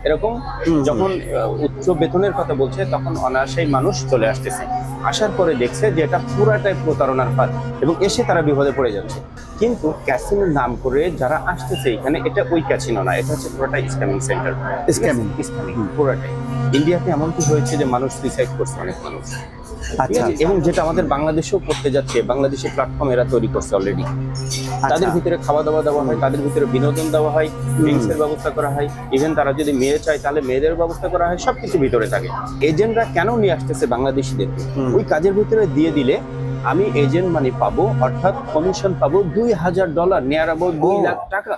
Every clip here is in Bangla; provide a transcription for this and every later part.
এরকম যখন উচ্চ বেতনের কথা বলছে তখন অনায়াসেই মানুষ চলে আসতেছে, আসার পরে দেখছে যে এটা পুরাটাই প্রতারণার ফাঁদ এবং এসে তারা বিপদে পড়ে যাচ্ছে। কিন্তু ক্যাসিনোর নাম করে যারা আসতেছে এখানে, এটা ওই ক্যাসিনো না, এটা হচ্ছে পুরোটাই স্ক্যামিং সেন্টার। স্ক্যামিং পুরোটাই। ইন্ডিয়াতে এমনকি হয়েছে যে মানুষ সুইসাইড করছে, অনেক মানুষ। আচ্ছা, এবং যেটা আমাদের বাংলাদেশেও করতে যাচ্ছে, বাংলাদেশের প্ল্যাটফর্ম এরা তৈরি করছে অলরেডি। তাদের ভিতরে খাওয়া দাওয়া দেওয়া হয়, তাদের ভিতরে বিনোদন দেওয়া হয়, ড্রিঙ্কসের ব্যবস্থা করা হয়, ইভেন তারা যদি মেয়ে চায় তাহলে মেয়েদের ব্যবস্থা করা হয়, সবকিছু ভিতরে থাকে। এজেন্টরা কেন নিয়ে আসতেছে বাংলাদেশিদেরকে? ওই কাজের ভিতরে দিয়ে দিলে আমি এজেন্ট মানি পাবো, অর্থাৎ কমিশন পাবো $2000, নিয়ার অ্যাবাউট 2 লাখ টাকা।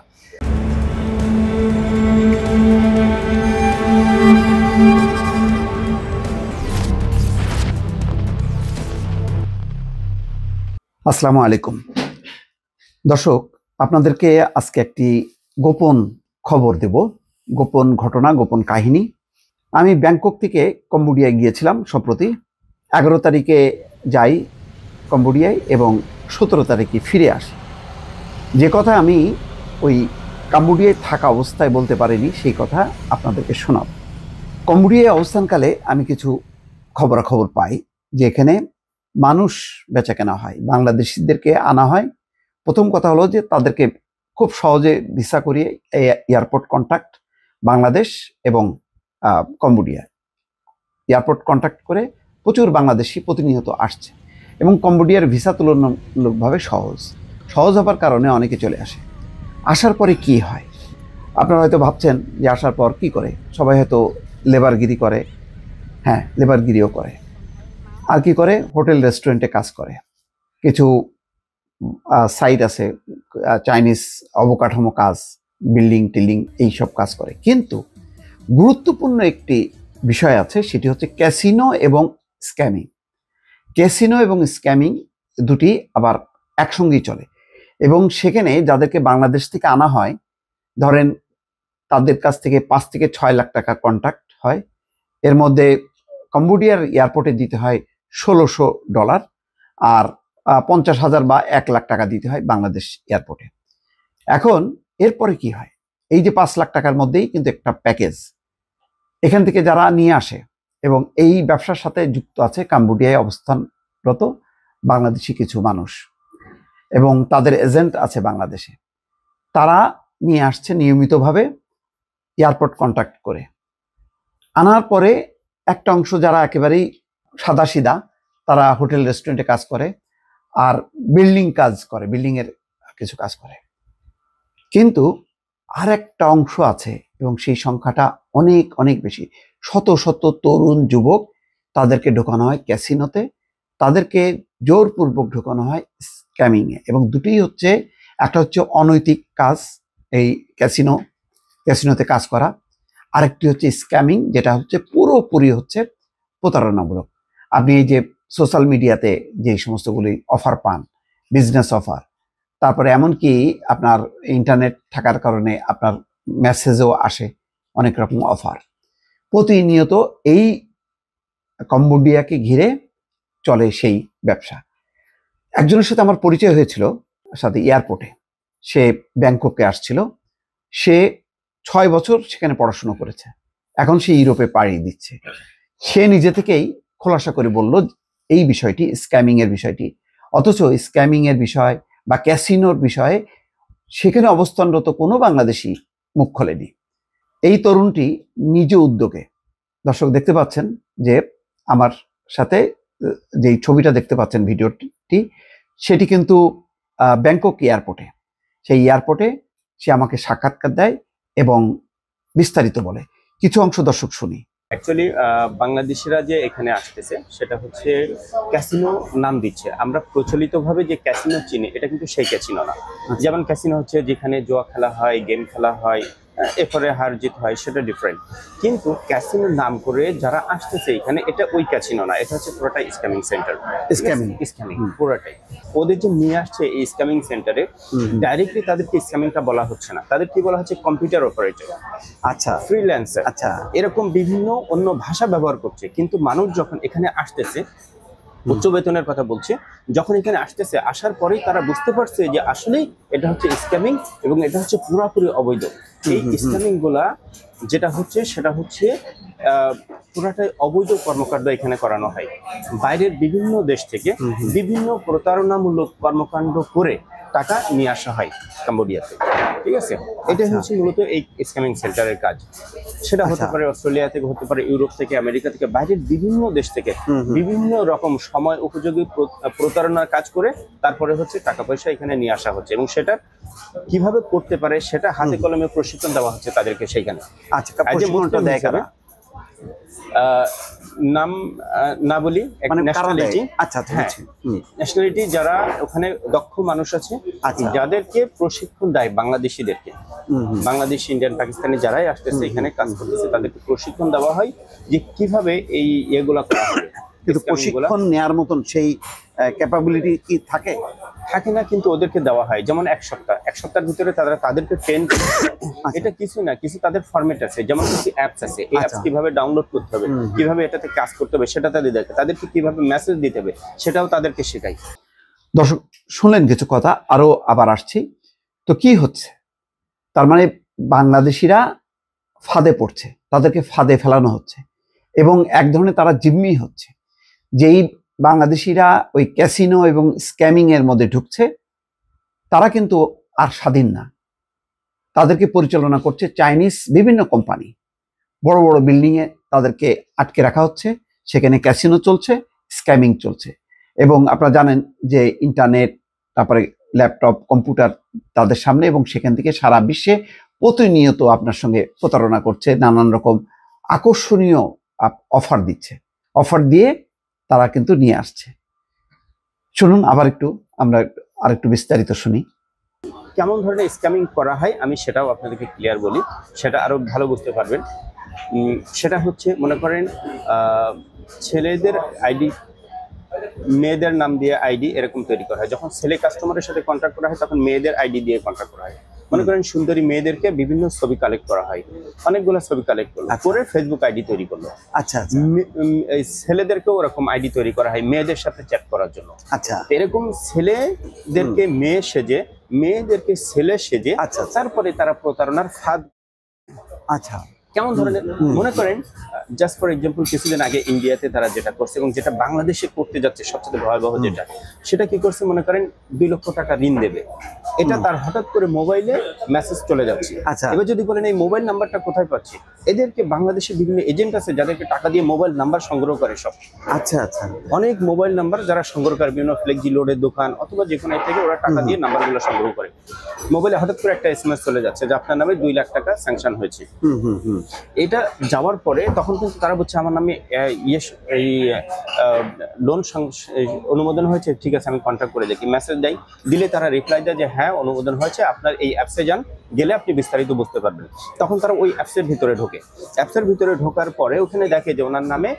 আসসালামু আলাইকুম দর্শক, আপনাদেরকে আজকে একটি গোপন খবর দেব, গোপন ঘটনা, গোপন কাহিনী। আমি ব্যাংকক থেকে কম্বোডিয়ায় গিয়েছিলাম সম্প্রতি। 11 তারিখে যাই কম্বোডিয়ায় এবং 17 তারিখে ফিরে আসি। যে কথা আমি ওই কম্বোডিয়ায় থাকা অবস্থায় বলতে পারিনি, সেই কথা আপনাদেরকে শোনাব। কম্বোডিয়ায় অবস্থানকালে আমি কিছু খবরাখবর পাই যে এখানে মানুষ বেচাকেনা হয়, বাংলাদেশিদেরকে আনা হয়। প্রথম কথা হলো যে তাদেরকে খুব সহজে ভিসা করিয়ে এয়ারপোর্ট কন্ট্যাক্ট, বাংলাদেশ এবং কম্বোডিয়া এয়ারপোর্ট কন্ট্যাক্ট করে প্রচুর বাংলাদেশি প্রতিনিয়ত আসছে এবং কম্বোডিয়ার ভিসা তুলনামূলকভাবে সহজ হবার কারণে অনেকে চলে আসে। আসার পরে কি হয় আপনারা হয়তো ভাবছেন যে আসার পর কি করে, সবাই হয়তো লেবারগিরি করে। হ্যাঁ, লেবারগিরিও করে। আর কি করে? হোটেল রেস্টুরেন্টে কাজ করে, কিছু সাইট আছে চাইনিজ অবকাঠামো কাজ, বিল্ডিং টিল্ডিং এইসব কাজ করে। কিন্তু গুরুত্বপূর্ণ একটি বিষয় আছে, সেটি হচ্ছে ক্যাসিনো এবং স্ক্যামিং। ক্যাসিনো এবং স্ক্যামিং দুটি আবার একসঙ্গেই চলে এবং সেখানে যাদেরকে বাংলাদেশ থেকে আনা হয়, ধরেন তাদের কাছ থেকে 5 থেকে 6 লাখ টাকা কন্ট্রাক্ট হয়। এর মধ্যে কম্বোডিয়ার এয়ারপোর্টে দিতে হয় $1600 আর 50,000 বা 1 লাখ টাকা দিতে হয় বাংলাদেশ এয়ারপোর্টে। এখন এরপরে কি হয়? এই যে 5 লাখ টাকার মধ্যেই কিন্তু একটা প্যাকেজ এখান থেকে যারা নিয়ে আসে এবং এই ব্যবসার সাথে যুক্ত আছে কম্বোডিয়ায় অবস্থানরত বাংলাদেশি কিছু মানুষ এবং তাদের এজেন্ট আছে বাংলাদেশে। তারা নিয়ে আসছে নিয়মিতভাবে এয়ারপোর্ট কন্ট্যাক্ট করে। আনার পরে একটা অংশ যারা একেবারেই সাদাসিধা, তারা হোটেল রেস্টুরেন্টে কাজ করে আর বিল্ডিং কাজ করে, বিল্ডিংয়ের কিছু কাজ করে। কিন্তু আর একটা অংশ আছে এবং সেই সংখ্যাটা অনেক অনেক বেশি, শত শত তরুণ যুবক, তাদেরকে ঢোকানো হয় ক্যাসিনোতে, তাদেরকে জোরপূর্বক ঢোকানো হয় স্ক্যামিংয়ে। এবং দুটোই হচ্ছে, একটা হচ্ছে অনৈতিক কাজ, এই ক্যাসিনোতে কাজ করা, আরেকটি হচ্ছে স্ক্যামিং, যেটা হচ্ছে পুরোপুরি হচ্ছে প্রতারণামূলক। আপনি এই যে সোশ্যাল মিডিয়াতে যে সমস্তগুলি অফার পান, বিজনেস অফার, তারপরে এমনকি আপনার ইন্টারনেট থাকার কারণে আপনার মেসেজও আসে অনেক রকম অফার, প্রতিনিয়ত এই কম্বোডিয়াকে ঘিরে চলে সেই ব্যবসা। একজনের সাথে আমার পরিচয় হয়েছিল সাথে এয়ারপোর্টে, সে ব্যাংককে আসছিল। সে 6 বছর সেখানে পড়াশোনা করেছে, এখন সে ইউরোপে পাড়ি দিচ্ছে। সে নিজে থেকেই খোলাসা করে বলল এই বিষয়টি, স্ক্যামিং এর বিষয়টি। অথচ স্ক্যামিং এর বিষয় বা ক্যাসিনোর বিষয়ে সেখানে অবস্থানরত কোনো বাংলাদেশি মুখ খোলেনি। এই তরুণটি নিজ উদ্যোগে, দর্শক দেখতে পাচ্ছেন যে আমার সাথে যেই ছবিটা দেখতে পাচ্ছেন ভিডিওটি, সেটি কিন্তু ব্যাংকক এয়ারপোর্টে। সেই এয়ারপোর্টে সে আমাকে সাক্ষাৎকার দেয় এবং বিস্তারিত বলে। কিছু অংশ দর্শক শুনি। অ্যাকচুয়ালি বাংলাদেশিরা যে এখানে আসতেছে সেটা হচ্ছে ক্যাসিনো নাম দিচ্ছে। আমরা প্রচলিতভাবে যে ক্যাসিনো চিনি এটা কিন্তু সেই ক্যাসিনো না। যেমন ক্যাসিনো হচ্ছে যেখানে জুয়া খেলা হয়, গেম খেলা হয়, এরপরে হার জিত হয়, সেটা ডিফারেন্ট। কিন্তু ক্যাসিনোর নাম করে যারা আসতেছে এখানে, এটা ওই ক্যাসিনো না, এটা হচ্ছে পুরোটাই স্ক্যামিং সেন্টার। স্ক্যামিং পুরোটাই। ওদের যে নিয়ে আসছে এই স্ক্যামিং সেন্টারে, ডাইরেক্টলি তাদেরকে স্ক্যামিংটা বলা হচ্ছে না, তাদের কি বলা হচ্ছে কম্পিউটার অপারেটর, আচ্ছা ফ্রিল্যান্সার, আচ্ছা এরকম বিভিন্ন অন্য ভাষা ব্যবহার করছে। কিন্তু মানুষ যখন এখানে আসতেছে, উচ্চ বেতনের কথা বলছি, যখন এখানে আসতেছে, আসার পরেই তারা বুঝতে পারছে যে আসলেই এটা হচ্ছে স্ক্যামিং এবং এটা হচ্ছে পুরোপুরি অবৈধ। এই স্ক্যামিং গুলা যেটা হচ্ছে সেটা হচ্ছে পুরাটাই অবৈধ কর্মকাণ্ড এখানে করানো হয়। বাইরের বিভিন্ন দেশ থেকে বিভিন্ন প্রতারণামূলক কর্মকাণ্ড করে টাকা নিয়ে আসা হয় কম্বোডিয়াতে, ঠিক আছে? এটাই হচ্ছে মূলত এই স্ক্যামিং সেন্টারের কাজ। সেটা হতে পারে অস্ট্রেলিয়া থেকে, হতে পারে ইউরোপ থেকে, আমেরিকা থেকে, বাইরের বিভিন্ন দেশ থেকে বিভিন্ন রকম সময় উপযোগী প্রতারণার কাজ করে তারপরে হচ্ছে টাকা পয়সা এখানে নিয়ে আসা হচ্ছে, এবং সেটা কিভাবে করতে পারে সেটা হাতে কলমে প্রশিক্ষণ দেওয়া হচ্ছে তাদেরকে সেইখানে। আচ্ছা, প্রশিক্ষণটা দেয় কারা? নাম না বলি, ন্যাশনালিটি। আচ্ছা, ন্যাশনালিটি যারা ওখানে দক্ষ মানুষ আছে, যাদেরকে প্রশিক্ষণ দেয় বাংলাদেশিদেরকে, বাংলাদেশ, ইন্ডিয়ান, পাকিস্তানি যারাই আসতেছে এখানে কাজ করতেছে তাদেরকে প্রশিক্ষণ দেওয়া হয় যে কিভাবে এই ইয়েগুলা করা হবে। কিন্তু প্রশিক্ষণ নেওয়ার মতন সেই ক্যাপাবিলিটি কি থাকে না, কিন্তু ওদেরকে দেওয়া হয় যেমন এক সপ্তাহের ভিতরে তাদেরকে ট্রেন করে। এটা কিছু না, কিছু তাদের ফরম্যাট আছে, যেমন কিছু অ্যাপস আছে, এই অ্যাপস কিভাবে ডাউনলোড করতে হবে, কিভাবে এটাতে কাজ করতে হবে সেটা তাদেরকে কিভাবে মেসেজ দিতে হবে সেটাও তাদেরকে শেখায়। দর্শক শুনলেন কিছু কথা, আরো আবার আসছি। তো কি হচ্ছে, তার মানে বাংলাদেশিরা ফাঁদে পড়ছে, তাদেরকে ফাঁদে ফেলানো হচ্ছে এবং এক ধরনের তারা জিম্মি হচ্ছে। যেই বাংলাদেশিরা ওই ক্যাসিনো এবং স্ক্যামিং এর মধ্যে ঢুকছে তারা কিন্তু আর স্বাধীন না, তাদেরকে পরিচালনা করছে চাইনিজ বিভিন্ন কোম্পানি। বড় বড় বিল্ডিং এ তাদেরকে আটকে রাখা হচ্ছে, সেখানে ক্যাসিনো চলছে, স্ক্যামিং চলছে। এবং আপনারা জানেন যে ইন্টারনেট, তারপরে ল্যাপটপ, কম্পিউটার তাদের সামনে, এবং সেখান থেকে সারা বিশ্বে প্রতিনিয়ত আপনার সঙ্গে প্রতারণা করছে, নানান রকম আকর্ষণীয় অফার দিচ্ছে, অফার দিয়ে তারা কিন্তু নিয়ে আসছে। শুনুন আমরা আরেকটু বিস্তারিত শুনি। কেমন ধরনের স্ক্যামিং করা হয় আমি সেটাও আপনাদেরকে ক্লিয়ার বলি, সেটা আরো ভালো বুঝতে পারবেন। সেটা হচ্ছে, মনে করেন ছেলেদের আইডি, মেয়েদের নাম দিয়ে আইডি এরকম তৈরি করা হয়। যখন ছেলে কাস্টমারের সাথে কন্ট্যাক্ট করা হয় তখন মেয়েদের আইডি দিয়ে কন্ট্যাক্ট করা হয়। মনে করেন সুন্দরী মেয়েদেরকে বিভিন্ন ছবি কালেক্ট করা হয়, অনেকগুলো ছবি কালেক্ট করলো, করে ফেসবুক আইডি তৈরি করলো। আচ্ছা, ছেলেদেরকেও ওরকম আইডি তৈরি করা হয় মেয়েদের সাথে চ্যাট করার জন্য। আচ্ছা, এরকম ছেলেদেরকে মেয়ে সেজে, মেয়েদেরকে ছেলে সেজে, তারপরে তারা প্রতারণার ফাঁদ। আচ্ছা, কেমন ধরনের, মনে করেন জাস্ট ফর এক্সাম্পল, কিছুদিন আগে ইন্ডিয়াতে তারা যেটা করছে এবং যেটা বাংলাদেশে করতে যাচ্ছে সবচেয়ে ভয়াবহ যেটা, সেটা কি করছে, মনে করেন 2 লক্ষ টাকা ঋণ দেবে, এটা তার হঠাৎ করে মোবাইলে মেসেজ চলে যাচ্ছে। এবার যদি বলেন এই মোবাইল নাম্বারটা কোথায় পাচ্ছি, এদেরকে বাংলাদেশে বিভিন্ন এজেন্ট আছে যাদেরকে টাকা দিয়ে মোবাইল নাম্বার সংগ্রহ করে সব। আচ্ছা, অনেক মোবাইল নাম্বার যারা সংগ্রহ করে বিভিন্ন ফ্লেক্সি লোডের দোকান অথবা যে কোনো থেকে ওরা টাকা দিয়ে নাম্বারগুলো সংগ্রহ করে। মোবাইলে হঠাৎ করে একটা SMS চলে যাচ্ছে যে আপনার নামে 2 লাখ টাকা স্যাংশন হয়েছে। এটা যাওয়ার পরে তখন কিন্তু তারা বলছে আমার নামে এই লোন অনুমোদন হয়েছে, ঠিক আছে আমি কন্ট্যাক্ট করে দেখি। মেসেজ দেয়, দিলে তারা রিপ্লাই দেয় যে হ্যাঁ অনুমোদন হয়েছে, আপনার এই অ্যাপসে যান, গেলে আপনি বিস্তারিত বুঝতে পারবেন। তখন তারা ওই অ্যাপসের ভিতরে ঢোকে। অ্যাপসের ভিতরে ঢোকার পরে ওখানে দেখে যে ওনার নামে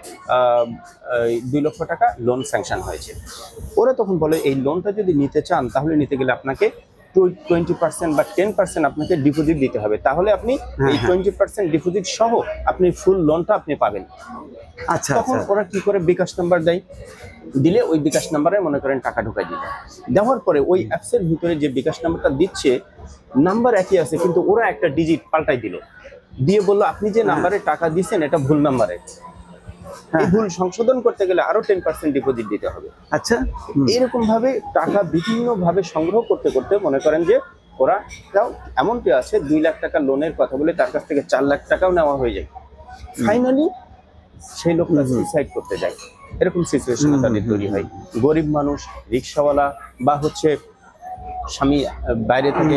2 লক্ষ টাকা লোন স্যাংশন হয়েছে। ওরা তখন বলে এই লোনটা যদি নিতে চান তাহলে নিতে গেলে আপনাকে 20% বা 10% আপনাকে ডিপোজিট দিতে হবে, তাহলে আপনি এই 20% ডিপোজিট সহ আপনি ফুল লোনটা আপনি পাবেন। আচ্ছা, তখন ওরা কি করে, বিকাশ নাম্বার দেয়, দিলে ওই বিকাশ নাম্বারে মনে করেন টাকা ঢুকাই দিবে। দেওয়ার পরে ওই অ্যাপসের ভিতরে যে বিকাশ নাম্বারটা দিচ্ছে, নাম্বার একই আছে কিন্তু ওরা একটা ডিজিট পাল্টাই দিল, দিয়ে বললো আপনি যে নাম্বারে টাকা দিচ্ছেন এটা ভুল নাম্বারে, এই ভুল সংশোধন করতে গেলে আরো 10% ডিপোজিট দিতে হবে। আচ্ছা, এরকম ভাবে টাকা বিভিন্ন ভাবে সংগ্রহ করতে করতে মনে করেন যে ওরা এমনটি আছে 2 লাখ টাকা লোনের কথা বলে তার কাছ থেকে 4 লাখ টাকাও নেওয়া হয়ে যায়। ফাইনালি সেই লোকটা সুইসাইড করতে যায়, এরকম সিচুয়েশন তাদের তৈরি হয়। গরিব মানুষ, রিক্সাওয়ালা বা হচ্ছে স্বামী বাইরে থেকে,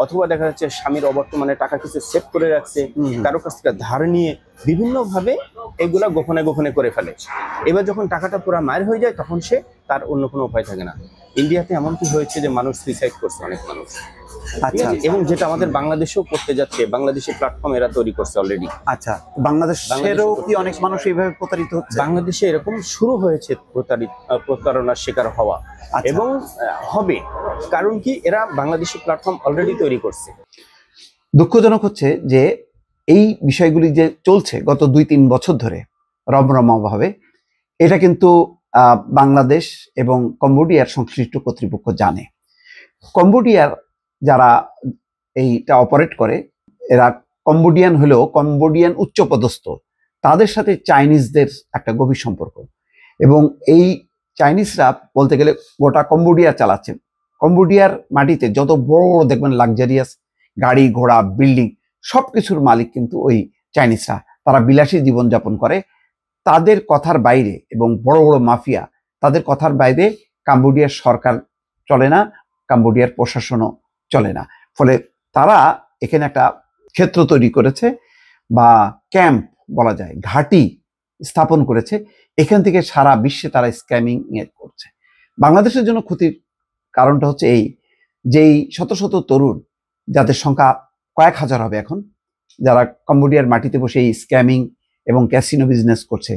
অথবা দেখা যাচ্ছে স্বামীর অবর্তমানে টাকা কিছু সেভ করে রাখছে, কারো কাছ থেকে ধার নিয়ে বিভিন্ন ভাবে এগুলা গোপনে গোপনে করে ফেলে। এবার যখন টাকাটা পুরো মায়ের হয়ে যায় তখন সে তার অন্য কোনো উপায় থাকে না। ইন্ডিয়াতে এমনকি হয়েছে যে মানুষ সুইসাইড করছে, অনেক মানুষ। এবং যেটা আমাদের বাংলাদেশেও করতে যাচ্ছে, বাংলাদেশের প্ল্যাটফর্ম এরা তৈরি করছে অলরেডি। আচ্ছা, বাংলাদেশেরও কি অনেক মানুষ এইভাবে প্রতারিত হচ্ছে? বাংলাদেশে এরকম শুরু হয়েছে প্রতারণার শিকার হওয়া, এবং হবে। কারণ কি, এরা বাংলাদেশি প্ল্যাটফর্ম অলরেডি তৈরি করছে। দুঃখজনক হচ্ছে যে এই বিষয়গুলি যে চলছে গত 2-3 বছর ধরে রমরমা ভাবে, এটা কিন্তু বাংলাদেশ এবং কম্বোডিয়ার সংশ্লিষ্ট কর্তৃপক্ষ জানে। কম্বোডিয়ার যারা এইটা অপারেট করে এরা কম্বোডিয়ান হলেও কম্বোডিয়ান উচ্চপদস্থ, তাদের সাথে চাইনিজদের একটা গভীর সম্পর্ক, এবং এই চাইনিজরা বলতে গেলে গোটা কম্বোডিয়া চালাচ্ছে। কম্বোডিয়ার মাটিতে যত বড় বড় দেখবেন লাক্সারিয়াস গাড়ি ঘোড়া বিল্ডিং সবকিছুর মালিক কিন্তু ওই চাইনিজরা। তারা বিলাসী জীবনযাপন করে, তাদের কথার বাইরে, এবং বড় বড় মাফিয়া, তাদের কথার বাইরে কম্বোডিয়ার সরকার চলে না, কম্বোডিয়ার প্রশাসনও চলে না। ফলে তারা এখানে একটা ক্ষেত্র তৈরি করেছে বা ক্যাম্প বলা যায়, ঘাঁটি স্থাপন করেছে। এখান থেকে সারা বিশ্বে তারা স্ক্যামিং করছে। বাংলাদেশের জন্য ক্ষতির কারণটা হচ্ছে এই, যেই শত শত তরুণ যাদের সংখ্যা কয়েক হাজার হবে এখন, যারা কম্বোডিয়ার মাটিতে বসে এই স্ক্যামিং এবং ক্যাসিনো বিজনেস করছে,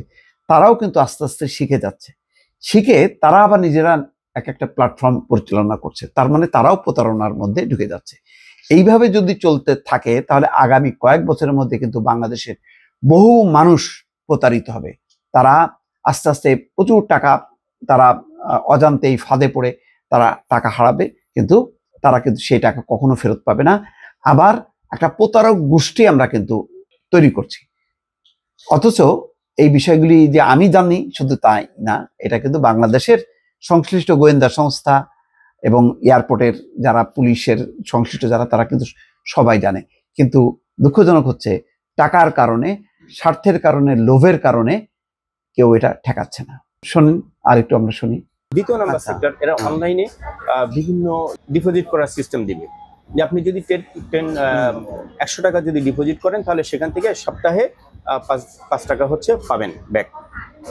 তারাও কিন্তু আস্তে আস্তে শিখে যাচ্ছে। শিখে তারা আবার নিজেরা এক একটা প্ল্যাটফর্ম পরিচালনা করছে। তার মানে তারাও প্রতারণার মধ্যে ঢুকে যাচ্ছে। এইভাবে যদি চলতে থাকে তাহলে আগামী কয়েক বছরের মধ্যে কিন্তু বাংলাদেশের বহু মানুষ প্রতারিত হবে। তারা আস্তে আস্তে প্রচুর টাকা তারা অজান্তেই ফাঁদে পড়ে তারা টাকা হারাবে, কিন্তু তারা কিন্তু সেই টাকা কখনো ফেরত পাবে না। আবার একটা প্রতারক গোষ্ঠী আমরা কিন্তু তৈরি করছি। অথচ এই বিষয়গুলি যে আমি জানি শুধু তাই না, এটা কিন্তু বাংলাদেশের সংশ্লিষ্ট গোয়েন্দা সংস্থা এবং এয়ারপোর্টের যারা পুলিশের সংশ্লিষ্ট যারা, তারা কিন্তু সবাই জানে। কিন্তু দুঃখজনক হচ্ছে টাকার কারণে, স্বার্থের কারণে, লোভের কারণে কেউ এটা ঠেকাচ্ছে না। শুনুন আর একটু আমরা শুনি। দ্বিতীয় নাম্বার সেক্টর, এরা অনলাইনে বিভিন্ন ডিপোজিট করার সিস্টেম দিবে। যে আপনি যদি 100 টাকা যদি ডিপোজিট করেন তাহলে সেখান থেকে সপ্তাহে 5 টাকা হচ্ছে পাবেন ব্যাক।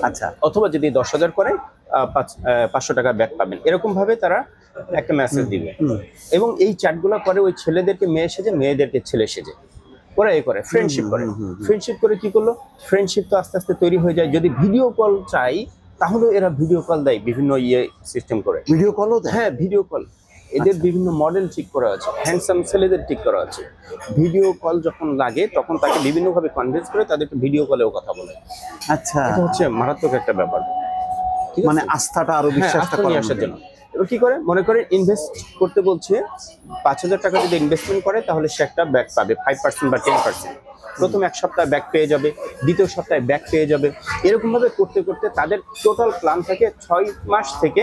আচ্ছা, অথবা যদি 10,000 করেন 500 টাকা ব্যাক পাবেন। এরকম ভাবে তারা একটা মেসেজ দিবে, এবং এই চ্যাটগুলো করে ওই ছেলেদেরকে মেয়ে সেজে, মেয়েদেরকে ছেলে সেজে ওরা করে ফ্রেন্ডশিপ করে। ফ্রেন্ডশিপ করে কি করলো, ফ্রেন্ডশিপ তো আস্তে আস্তে তৈরি হয়ে যায়। যদি ভিডিও কল চাই তাহলে এরা ভিডিও কল দেয়, বিভিন্ন সিস্টেম করে ভিডিও কলও দেয়। হ্যাঁ, ভিডিও কল। এদের বিভিন্ন মডেল ঠিক করা আছে, হ্যান্ডসাম ছেলেদের ঠিক করা আছে। ভিডিও কল যখন লাগে তখন তাকে বিভিন্নভাবে কনভিন্স করে তাদেরকে ভিডিও কলেও কথা বলে। আচ্ছা, এটা হচ্ছে মারাত্মক একটা ব্যাপার। মানে আস্থাটা আরো বিশ্বাসটা নিয়ে আসার জন্য এবার কি করে, মনে করে ইনভেস্ট করতে বলছে 5,000 টাকা যদি ইনভেস্টমেন্ট করে তাহলে সে একটা ব্যাক পাবে 5% বা 10%। প্রথম এক সপ্তাহে ব্যাক পেয়ে যাবে, দ্বিতীয় সপ্তাহে ব্যাক পেয়ে যাবে। এরকম ভাবে করতে করতে তাদের টোটাল প্ল্যান থাকে 6 মাস থেকে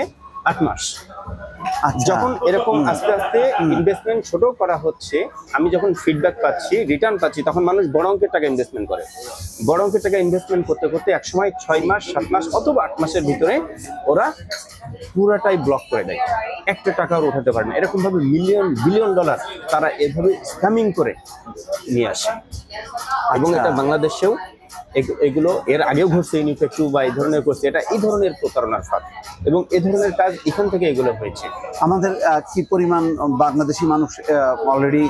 8 মাস। যখন এরকম আস্তে আস্তে ইনভেস্টমেন্ট ছোট করা হচ্ছে, আমি যখন ফিডব্যাক পাচ্ছি, রিটার্ন পাচ্ছি, তখন মানুষ বড় অঙ্কের টাকা ইনভেস্টমেন্ট করে। বড় অঙ্কের টাকা ইনভেস্টমেন্ট করতে করতে একসময় 6 মাস, 7 মাস অথবা 8 মাসের ভিতরে ওরা পুরাটাই ব্লক করে দেয়, একটা টাকাও উঠাতে পারে না। এরকম ভাবে মিলিয়ন বিলিয়ন ডলার তারা এভাবে স্ক্যামিং করে নিয়ে আসে। এবং এটা বাংলাদেশেও এগুলো এর আগেও ঘটছে, ইউনিফেক্টু বা এই ধরনের করছে। এটা এই ধরনের প্রতারণার ফাঁদ, এবং এই ধরনের কাজ এখান থেকে এগুলো হয়েছে। আমাদের কি পরিমাণ বাংলাদেশি মানুষ অলরেডি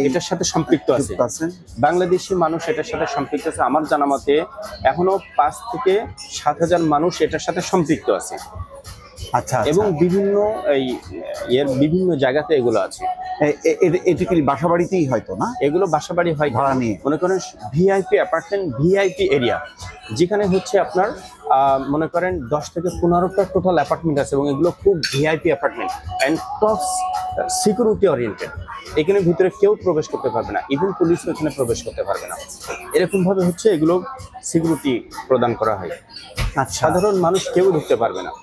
এটার সাথে সম্পৃক্ত আছে? বাংলাদেশি মানুষ এটার সাথে সম্পৃক্ত আছে। আমার জানা মতে এখনো 5 থেকে 7,000 মানুষ এটার সাথে সম্পৃক্ত আছে। আচ্ছা, এবং বিভিন্ন বিভিন্ন জায়গাতে এগুলো আছে। এটি কি বাসা বাড়িতেই হয়তো না? এগুলো বাসা বাড়ি হয় ভাড়া নিয়ে। মনে করেন ভিআইপি অ্যাপার্টমেন্ট, ভিআইপি এরিয়া, যেখানে হচ্ছে আপনার মনে করেন 10 থেকে 15টা টোটাল অ্যাপার্টমেন্ট আছে, এবং এগুলো খুব VIP apartment and top security oriented. এখানে ভিতরে কেউ প্রবেশ করতে পারবে না, ইভেন পুলিশও এখানে প্রবেশ করতে পারবে না। এরকম ভাবে হচ্ছে এগুলো সিকিউরিটি প্রদান করা হয়। সাধারণ মানুষ কেউ ঢুকতে পারবে না।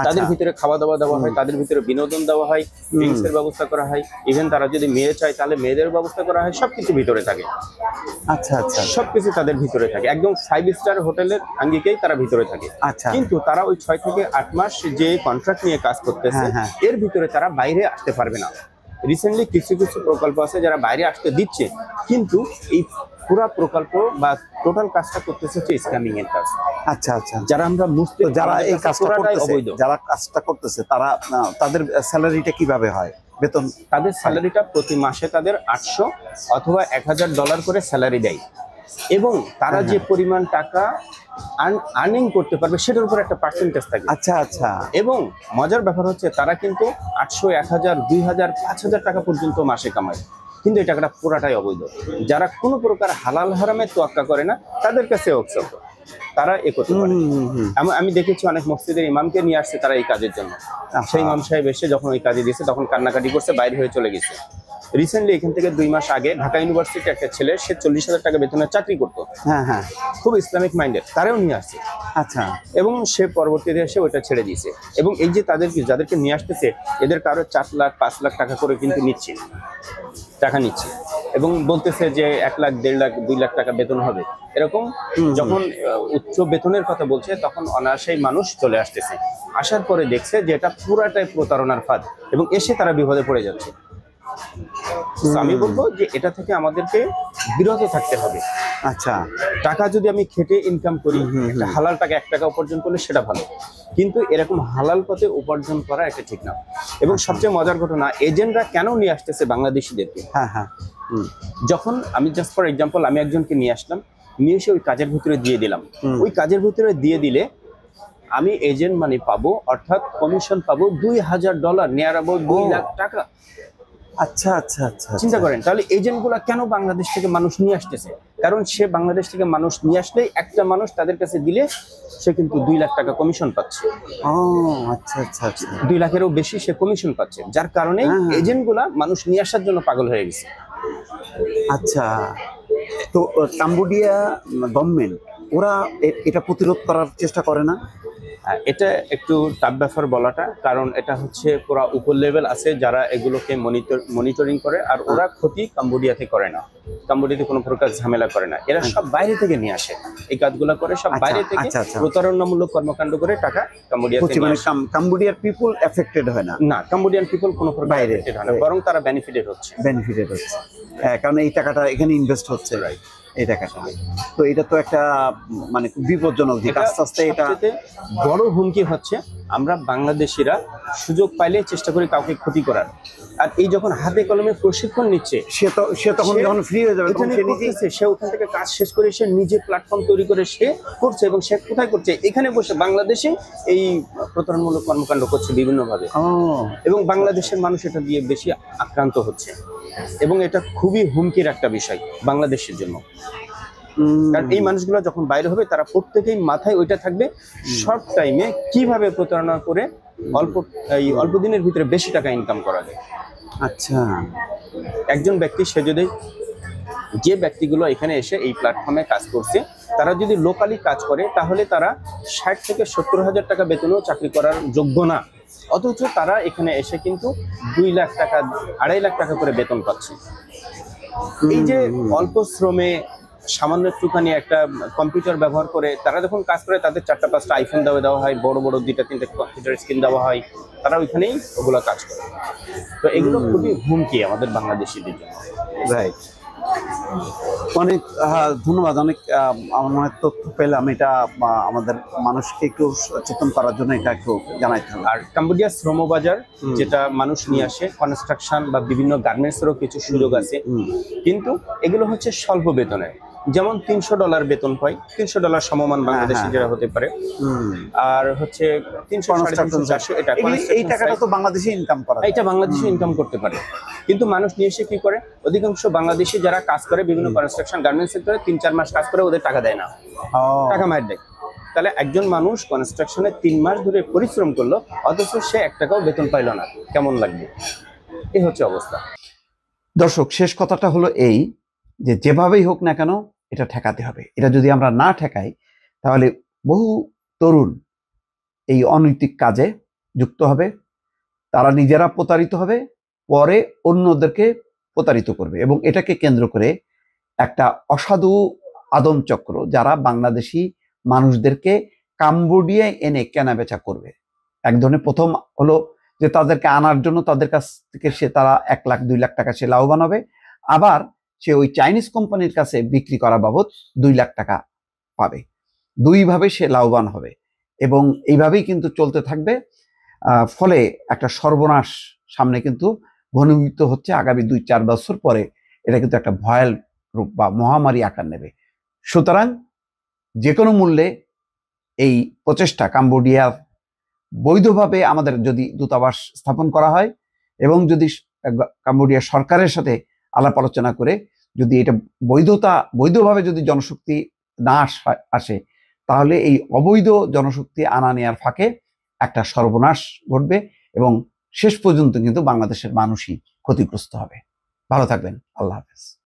তাদের ভিতরে খাওয়া দাওয়া দেওয়া হয়, তাদের ভিতরে বিনোদন দেওয়া হয়, ড্রিঙ্কসের ব্যবস্থা করা হয়, ইভেন তারা যদি মেয়ে চায় তাহলে মেয়েদের ব্যবস্থা করা হয়। সবকিছু ভিতরে থাকে। আচ্ছা আচ্ছা, সবকিছু তাদের ভিতরে থাকে, একদম 5 স্টার হোটেলের আঙ্গিকেই তারা ভিতরে থাকে। আচ্ছা, কিন্তু তারা ওই 6 থেকে 8 মাস যে কন্ট্রাক্ট নিয়ে কাজ করতেছে, এর ভিতরে তারা বাইরে আসতে পারবে না। রিসেন্টলি কিছু কিছু প্রকল্প আছে যারা বাইরে আসতে দিচ্ছে, কিন্তু এই পুরা প্রকল্প বা টোটাল কাজটা করতেছে হচ্ছে স্ক্যামিং এর কাজ। আচ্ছা আচ্ছা, যারা আমরা মুসলিম, যারা এই কাজটা করতেছে, যারা কাজটা করতেছে তারা, তাদের স্যালারিটা কিভাবে হয়? বেতন, তাদের স্যালারিটা প্রতি মাসে তাদের 800 অথবা $1,000 করে স্যালারি দেয়, এবং তারা যে পরিমাণ টাকা আর্নিং করতে পারবে সেটার উপর একটা পার্সেন্টেজ থাকে। আচ্ছা আচ্ছা, এবং মজার ব্যাপার হচ্ছে তারা কিন্তু 800, 1,000, 2,000, 5,000 টাকা পর্যন্ত মাসে কামায়, কিন্তু এই টাকাটা পুরাটাই অবৈধ। যারা কোনো প্রকার হালাল হারামের তোয়াক্কা করে না তাদের কাছে অবসর। তারা এ করতে পারে। আমি দেখেছি অনেক মসজিদের ইমামকে নিয়ে আসছে তারা এই কাজের জন্য। সেই ইমাম সাহেব এসে যখন ওই কাজে দিয়েছে তখন কান্নাকাটি করছে, বাইরে হয়ে চলে গেছে। রিসেন্টলি এখান থেকে 2 মাস আগে ঢাকা ইউনিভার্সিটি একটা ছেলে, সে 40,000 টাকা বেতনের চাকরি করতো, খুব ইসলামিক মাইন্ডেড, তারাও নিয়ে আসছে। আচ্ছা। এবং সে পরবর্তীতে এসে ওইটা ছেড়ে দিয়েছে। এবং এই যে যাদেরকে নিয়ে আসতেছে, এদের কারো 4 লাখ 5 লাখ টাকা করে কিন্তু টাকা নিচ্ছে এবং বলতেছে যে 1 লাখ 1.5 লাখ 2 লাখ টাকা বেতন হবে। এরকম যখন উচ্চ বেতনের কথা বলছে তখন অনায়াসেই মানুষ চলে আসতেছে, আসার পরে দেখছে যে এটা পুরাটাই প্রতারণার ফাঁদ এবং এসে তারা বিপদে পড়ে যাচ্ছে। আমি বলবো যে এটা থেকে আমাদেরকে বিরত থাকতে হবে। আচ্ছা, টাকা যদি আমি খেটে ইনকাম করি, একটা হালাল টাকা 1 টাকা উপার্জন করলে সেটা ভালো, কিন্তু এরকম হালাল পথে উপার্জন করা এটা ঠিক না। এবং সবচেয়ে মজার ঘটনা, এজেন্টরা কেন নিয়ে আসতেছে বাংলাদেশিদেরকে? যখন আমি জাস্ট ফর এক্সাম্পল আমি একজনকে নিয়ে আসলাম, নিয়ে এসে ওই কাজের ভিতরে দিয়ে দিলাম, ওই কাজের ভিতরে দিয়ে দিলে আমি এজেন্ট মানি পাবো, অর্থাৎ কমিশন পাবো $2,000, নিয়ার অ্যাবাউট 2 লাখ টাকা। আচ্ছা আচ্ছা আচ্ছা, চিন্তা করেন তাহলে এজেন্টগুলা কেন বাংলাদেশ থেকে মানুষ নিয়ে আসতেছে? কারণ সে বাংলাদেশ থেকে মানুষ নিয়ে আসলে একটা মানুষ তাদের কাছে দিলে সে কিন্তু 2 লাখ টাকা কমিশন পাচ্ছে। আচ্ছা আচ্ছা আচ্ছা, 2 লাখেরও বেশি সে কমিশন পাচ্ছে, যার কারণে এজেন্টগুলা মানুষ নিয়ে আসার জন্য পাগল হয়ে গেছে। আচ্ছা, তো কাম্বোডিয়া গভর্নমেন্ট ওরা এটা প্রতিরোধ করার চেষ্টা করে না? এটা একটু টাফ ব্যাপার বলাটা, কারণ এটা হচ্ছে পুরা উপর লেভেল আছে যারা এগুলোকে মনিটরিং করে, আর ওরা ক্ষতি কাম্বোডিয়াতে করে না, কাম্বোডিয়াতে কোনো প্রকার ঝামেলা করে না। এরা সব বাইরে থেকে নিয়ে আসে, এই কাজগুলো করে সব বাইরে থেকে প্রতারণামূলক কর্মকাণ্ড করে টাকা কাম্বোডিয়াতে নিয়ে আসে। কাম্বোডিয়ার পিপল এফেক্টেড হয় না? না, কাম্বোডিয়ান পিপল কোনো প্রকার এফেক্টেড হয় না, বরং তারা বেনিফিটেড হচ্ছে। কারণ এই টাকাটা এখানে ইনভেস্ট হচ্ছে, রাইট? এই টাকাটা, তো এটা তো একটা মানে খুব বিপজ্জনক দিক। আস্তে আস্তে এটা বড় হুমকি হচ্ছে, আমরা বাংলাদেশিরা সুযোগ পাইলে চেষ্টা করি কাউকে ক্ষতি করার, আর এই যখন হাতে কলমে প্রশিক্ষণ নিচ্ছে সে তখন যখন ফ্রি হয়ে যাবে সে ওখান থেকে কাজ শেষ করে সে নিজে প্ল্যাটফর্ম তৈরি করে সে করছে, এবং সে কোথায় করছে? এখানে বসে বাংলাদেশে এই প্রতারণামূলক কর্মকাণ্ড করছে বিভিন্নভাবে, এবং বাংলাদেশের মানুষ এটা দিয়ে বেশি আক্রান্ত হচ্ছে, এবং এটা খুবই হুমকির একটা বিষয় বাংলাদেশের জন্য। কারণ এই মানুষগুলো যখন বাইরে হবে তারা প্রত্যেকেই মাথায় ওইটা থাকবে, শর্ট টাইমে কিভাবে প্রতারণা করে অল্প দিনের ভিতরে বেশি টাকা ইনকাম করা যায়। আচ্ছা, একজন ব্যক্তি সে যদি, যে ব্যক্তিগুলো এখানে এসে এই প্ল্যাটফর্মে কাজ করছে তারা যদি লোকালি কাজ করে তাহলে তারা 60 থেকে 70,000 টাকা বেতনেও চাকরি করার যোগ্য না, অথচ তারা এখানে এসে কিন্তু 2 লাখ টাকা 2.5 লাখ টাকা করে বেতন পাচ্ছে। এই যে অল্প শ্রমে সামান্য একটুখানি একটা কম্পিউটার ব্যবহার করে তারা যখন কাজ করে, তাদের 4টা 5টা আইফোন দেওয়া হয়, বড় বড় 2টা 3টা কম্পিউটার স্ক্রিন দেওয়া হয়, তারা ওইখানেই ওগুলো কাজ করে। তো এগুলো খুবই হুমকি আমাদের বাংলাদেশিদের জন্য, রাইট? অনেক ধন্যবাদ, অনেক আমার মনে হয় তথ্য পেলাম। এটা আমাদের মানুষকে একটু সচেতন করার জন্য এটা একটু জানাইতে হবে। আর কাম্বোডিয়ার শ্রমবাজার যেটা মানুষ নিয়ে আসে, কনস্ট্রাকশন বা বিভিন্ন গার্মেন্টসেরও কিছু সুযোগ আছে, কিন্তু এগুলো হচ্ছে স্বল্প বেতনের, যেমন $300 বেতন পাই, $300 সমমান বাংলাদেশে যেটা হতে পারে, আর হচ্ছে 300-400 এটা এই টাকাটা তো বাংলাদেশে ইনকাম করা, এটা বাংলাদেশে ইনকাম করতে পারে। কিন্তু মানুষ নিয়ে এসে কি করে, অধিকাংশ বাংলাদেশি যারা কাজ করে বিভিন্ন কনস্ট্রাকশন গার্মেন্টস সেক্টরে 3-4 মাস কাজ করে, ওদের টাকা দেয় না, টাকা মার দেয়। তাহলে একজন মানুষ কনস্ট্রাকশনে 3 মাস ধরে পরিশ্রম করলো, অথচ সে 1 টাকাও বেতন পাইলো না, কেমন লাগবে? এই হচ্ছে অবস্থা। দর্শক, শেষ কথাটা হলো এই যে যেভাবেই হোক না কেন এটা ঠেকাতে হবে। এটা যদি আমরা না ঠেকাই তাহলে বহু তরুণ এই অনৈতিক কাজে যুক্ত হবে, তারা নিজেরা প্রতারিত হবে, পরে অন্যদেরকে প্রতারিত করবে, এবং এটাকে কেন্দ্র করে একটা অসাধু আদমচক্র যারা বাংলাদেশি মানুষদেরকে কাম্বোডিয়ায় এনে কেনাবেচা করবে। এক ধরনের প্রথম হলো যে তাদেরকে আনার জন্য তাদের কাছ থেকে তারা 1 লাখ 2 লাখ টাকা সে লাভবান হবে, আবার সে ওই চাইনিজ কোম্পানির কাছে বিক্রি করা বাবদ 2 লাখ টাকা পাবে। 2 ভাবে সে লাভবান হবে, এবং এইভাবেই কিন্তু চলতে থাকবে। ফলে একটা সর্বনাশ সামনে কিন্তু ঘনীভূত হচ্ছে। আগামী 2-4 বছর পরে এটা কিন্তু একটা ভয়াল রূপ বা মহামারী আকার নেবে। সুতরাং যে কোনো মূল্যে এই প্রচেষ্টা, কাম্বোডিয়া বৈধভাবে আমাদের যদি দূতাবাস স্থাপন করা হয়, এবং যদি কাম্বোডিয়া সরকারের সাথে আলাপ আলোচনা করে যদি এটা বৈধভাবে যদি জনশক্তি না আসে, তাহলে এই অবৈধ জনশক্তি আনা নেয়ার ফাঁকে একটা সর্বনাশ ঘটবে এবং শেষ পর্যন্ত কিন্তু বাংলাদেশের মানুষই ক্ষতিগ্রস্ত হবে। ভালো থাকবেন। আল্লাহ হাফেজ।